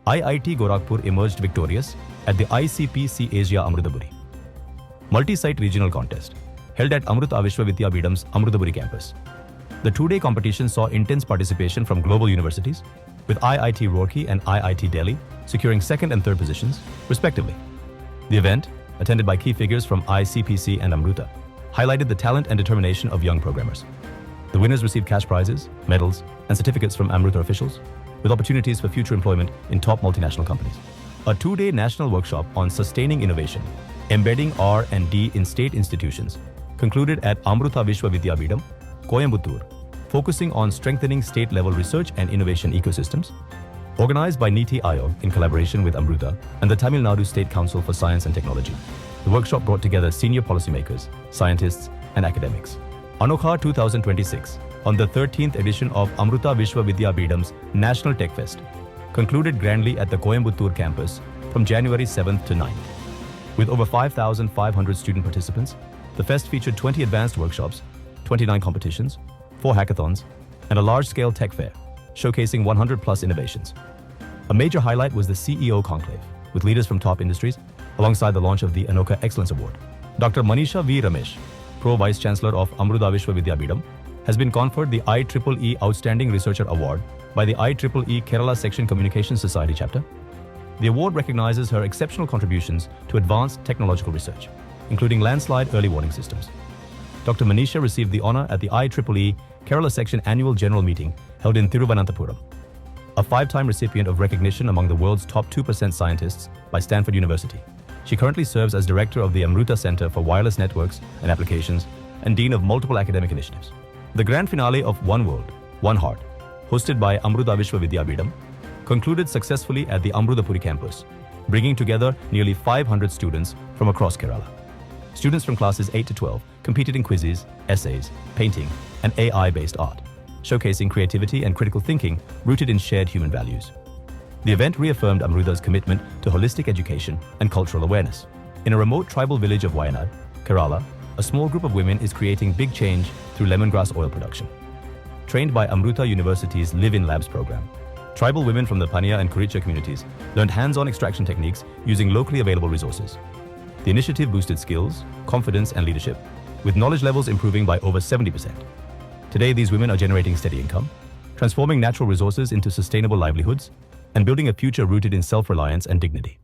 IIT Gorakhpur emerged victorious at the ICPC Asia Amritapuri multi-site regional contest held at Amrita Vishwa Vidyapeetham's Amritapuri campus. The two-day competition saw intense participation from global universities, with IIT Roorkee and IIT Delhi securing second and third positions, respectively. The event, attended by key figures from ICPC and Amrita, highlighted the talent and determination of young programmers. The winners received cash prizes, medals, and certificates from Amrita officials, with opportunities for future employment in top multinational companies. A two-day national workshop on sustaining innovation, embedding R&D in state institutions, concluded at Amrita Vishwa Vidyapeetham, Coimbatore, focusing on strengthening state-level research and innovation ecosystems, organized by NITI Aayog in collaboration with Amrita and the Tamil Nadu State Council for Science and Technology. The workshop brought together senior policymakers, scientists, and academics. Anokha 2026, on the 13th edition of Amrita Vishwa Vidyapeetham's National Tech Fest, concluded grandly at the Coimbatore campus from January 7th to 9th. With over 5,500 student participants, the fest featured 20 advanced workshops, 29 competitions, 4 hackathons, and a large-scale tech fair, showcasing 100-plus innovations. A major highlight was the CEO Conclave, with leaders from top industries, alongside the launch of the Anokha Excellence Award. Dr. Manisha V. Ramesh, Pro-Vice Chancellor of Amrita Vishwa Vidyapeetham, has been conferred the IEEE Outstanding Researcher Award by the IEEE Kerala Section Communications Society chapter. The award recognizes her exceptional contributions to advanced technological research, including landslide early warning systems. Dr. Manisha received the honor at the IEEE Kerala Section Annual General Meeting held in Thiruvananthapuram. A 5-time recipient of recognition among the world's top 2% scientists by Stanford University, she currently serves as director of the Amrita Center for Wireless Networks and Applications and dean of multiple academic initiatives. The grand finale of One World, One Heart, hosted by Amrita Vishwa Vidyapeetham, concluded successfully at the Amritapuri campus, bringing together nearly 500 students from across Kerala. Students from classes 8 to 12 competed in quizzes, essays, painting, and AI-based art, showcasing creativity and critical thinking rooted in shared human values. The event reaffirmed Amrita's commitment to holistic education and cultural awareness. In a remote tribal village of Wayanad, Kerala, a small group of women is creating big change through lemongrass oil production. Trained by Amrita University's Live-in Labs program, tribal women from the Paniya and Kuricha communities learned hands-on extraction techniques using locally available resources. The initiative boosted skills, confidence, and leadership, with knowledge levels improving by over 70%. Today, these women are generating steady income, transforming natural resources into sustainable livelihoods, and building a future rooted in self-reliance and dignity.